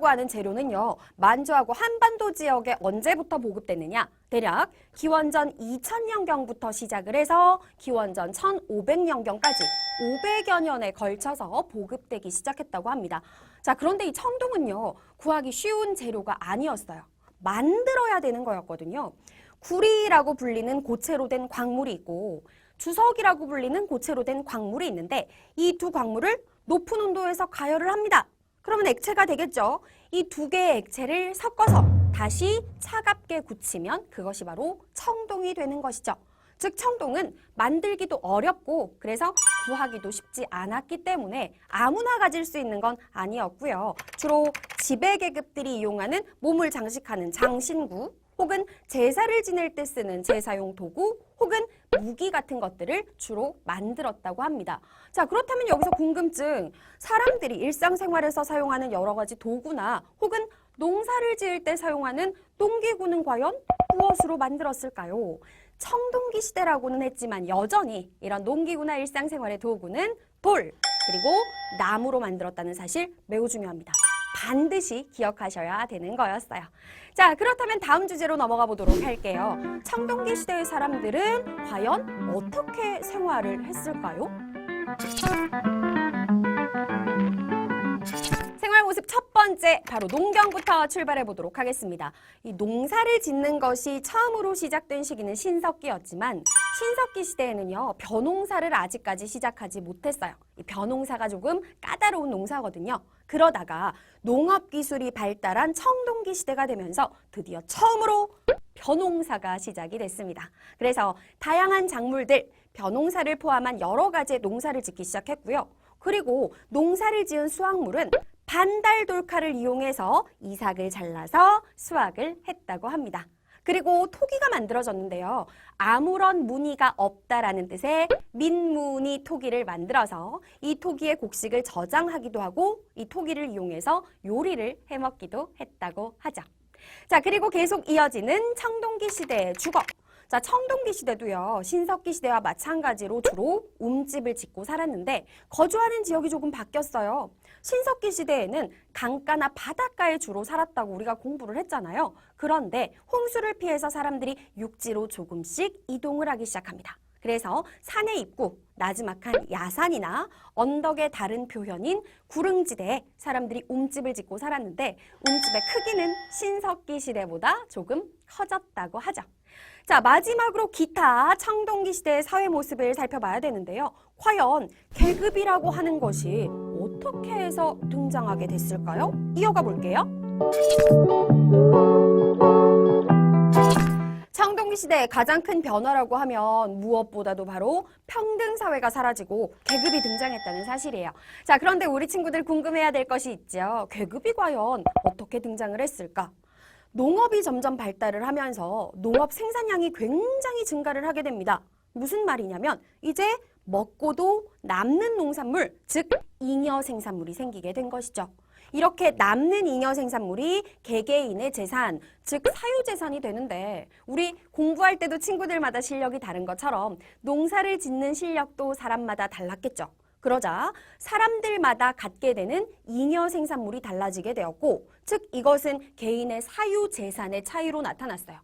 돌이라고 하는 재료는요, 만주하고 한반도 지역에 언제부터 보급됐느냐? 대략 기원전 2000년경부터 시작을 해서 기원전 1500년경까지 500여 년에 걸쳐서 보급되기 시작했다고 합니다. 자, 그런데 이 청동은요, 구하기 쉬운 재료가 아니었어요. 만들어야 되는 거였거든요. 구리라고 불리는 고체로 된 광물이 있고 주석이라고 불리는 고체로 된 광물이 있는데 이 두 광물을 높은 온도에서 가열을 합니다. 그러면 액체가 되겠죠. 이 두 개의 액체를 섞어서 다시 차갑게 굳히면 그것이 바로 청동이 되는 것이죠. 즉 청동은 만들기도 어렵고 그래서 구하기도 쉽지 않았기 때문에 아무나 가질 수 있는 건 아니었고요. 주로 지배계급들이 이용하는 몸을 장식하는 장신구 혹은 제사를 지낼 때 쓰는 제사용 도구 혹은 무기 같은 것들을 주로 만들었다고 합니다. 자, 그렇다면 여기서 궁금증, 사람들이 일상생활에서 사용하는 여러 가지 도구나 혹은 농사를 지을 때 사용하는 농기구는 과연 무엇으로 만들었을까요? 청동기 시대라고는 했지만 여전히 이런 농기구나 일상생활의 도구는 돌, 그리고 나무로 만들었다는 사실 매우 중요합니다. 반드시 기억하셔야 되는 거였어요. 자, 그렇다면 다음 주제로 넘어가 보도록 할게요. 청동기 시대의 사람들은 과연 어떻게 생활을 했을까요? 생활 모습 첫 번째, 바로 농경부터 출발해 보도록 하겠습니다. 이 농사를 짓는 것이 처음으로 시작된 시기는 신석기였지만 신석기 시대에는요, 벼농사를 아직까지 시작하지 못했어요. 이 벼농사가 조금 까다로운 농사거든요. 그러다가 농업기술이 발달한 청동기 시대가 되면서 드디어 처음으로 벼농사가 시작이 됐습니다. 그래서 다양한 작물들, 벼농사를 포함한 여러 가지의 농사를 짓기 시작했고요. 그리고 농사를 지은 수확물은 반달돌칼을 이용해서 이삭을 잘라서 수확을 했다고 합니다. 그리고 토기가 만들어졌는데요. 아무런 무늬가 없다라는 뜻의 민무늬 토기를 만들어서 이 토기의 곡식을 저장하기도 하고 이 토기를 이용해서 요리를 해먹기도 했다고 하죠. 자, 그리고 계속 이어지는 청동기 시대의 주거. 자, 청동기 시대도요, 신석기 시대와 마찬가지로 주로 움집을 짓고 살았는데 거주하는 지역이 조금 바뀌었어요. 신석기 시대에는 강가나 바닷가에 주로 살았다고 우리가 공부를 했잖아요. 그런데 홍수를 피해서 사람들이 육지로 조금씩 이동을 하기 시작합니다. 그래서 산의 입구, 나지막한 야산이나 언덕의 다른 표현인 구릉지대에 사람들이 움집을 짓고 살았는데 움집의 크기는 신석기 시대보다 조금 커졌다고 하죠. 자, 마지막으로 기타 청동기 시대의 사회 모습을 살펴봐야 되는데요. 과연 계급이라고 하는 것이 어떻게 해서 등장하게 됐을까요? 이어가 볼게요. 청동기 시대의 가장 큰 변화라고 하면 무엇보다도 바로 평등사회가 사라지고 계급이 등장했다는 사실이에요. 자, 그런데 우리 친구들 궁금해야 될 것이 있죠. 계급이 과연 어떻게 등장을 했을까? 농업이 점점 발달을 하면서 농업 생산량이 굉장히 증가를 하게 됩니다. 무슨 말이냐면 이제 먹고도 남는 농산물, 즉 잉여 생산물이 생기게 된 것이죠. 이렇게 남는 잉여 생산물이 개개인의 재산, 즉 사유재산이 되는데 우리 공부할 때도 친구들마다 실력이 다른 것처럼 농사를 짓는 실력도 사람마다 달랐겠죠. 그러자 사람들마다 갖게 되는 잉여 생산물이 달라지게 되었고, 즉 이것은 개인의 사유재산의 차이로 나타났어요.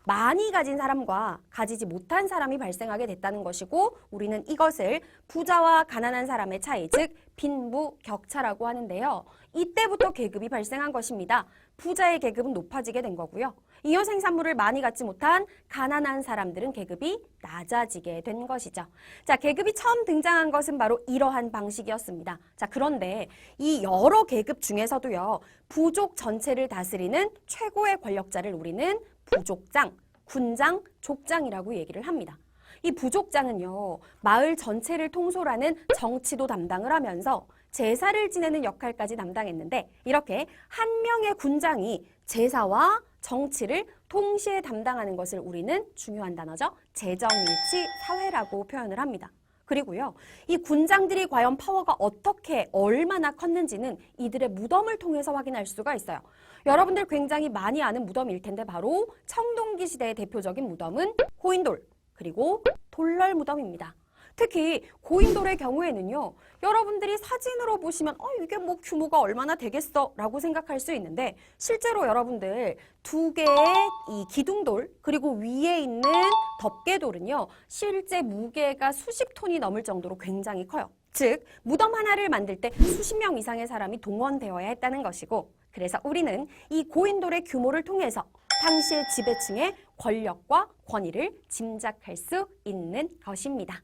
많이 가진 사람과 가지지 못한 사람이 발생하게 됐다는 것이고 우리는 이것을 부자와 가난한 사람의 차이, 즉 빈부격차라고 하는데요. 이때부터 계급이 발생한 것입니다. 부자의 계급은 높아지게 된 거고요. 잉여 생산물을 많이 갖지 못한 가난한 사람들은 계급이 낮아지게 된 것이죠. 자, 계급이 처음 등장한 것은 바로 이러한 방식이었습니다. 자, 그런데 이 여러 계급 중에서도요, 부족 전체를 다스리는 최고의 권력자를 우리는 부족장, 군장, 족장이라고 얘기를 합니다. 이 부족장은요, 마을 전체를 통솔하는 정치도 담당을 하면서 제사를 지내는 역할까지 담당했는데 이렇게 한 명의 군장이 제사와 정치를 동시에 담당하는 것을 우리는 중요한 단어죠. 재정일치 사회라고 표현을 합니다. 그리고요, 이 군장들이 과연 파워가 어떻게 얼마나 컸는지는 이들의 무덤을 통해서 확인할 수가 있어요. 여러분들 굉장히 많이 아는 무덤일 텐데 바로 청동기 시대의 대표적인 무덤은 호인돌, 그리고 돌널 무덤입니다. 특히 고인돌의 경우에는요. 여러분들이 사진으로 보시면 이게 뭐 규모가 얼마나 되겠어 라고 생각할 수 있는데 실제로 여러분들 두 개의 이 기둥돌 그리고 위에 있는 덮개돌은요. 실제 무게가 수십 톤이 넘을 정도로 굉장히 커요. 즉 무덤 하나를 만들 때 수십 명 이상의 사람이 동원되어야 했다는 것이고 그래서 우리는 이 고인돌의 규모를 통해서 당시의 지배층의 권력과 권위를 짐작할 수 있는 것입니다.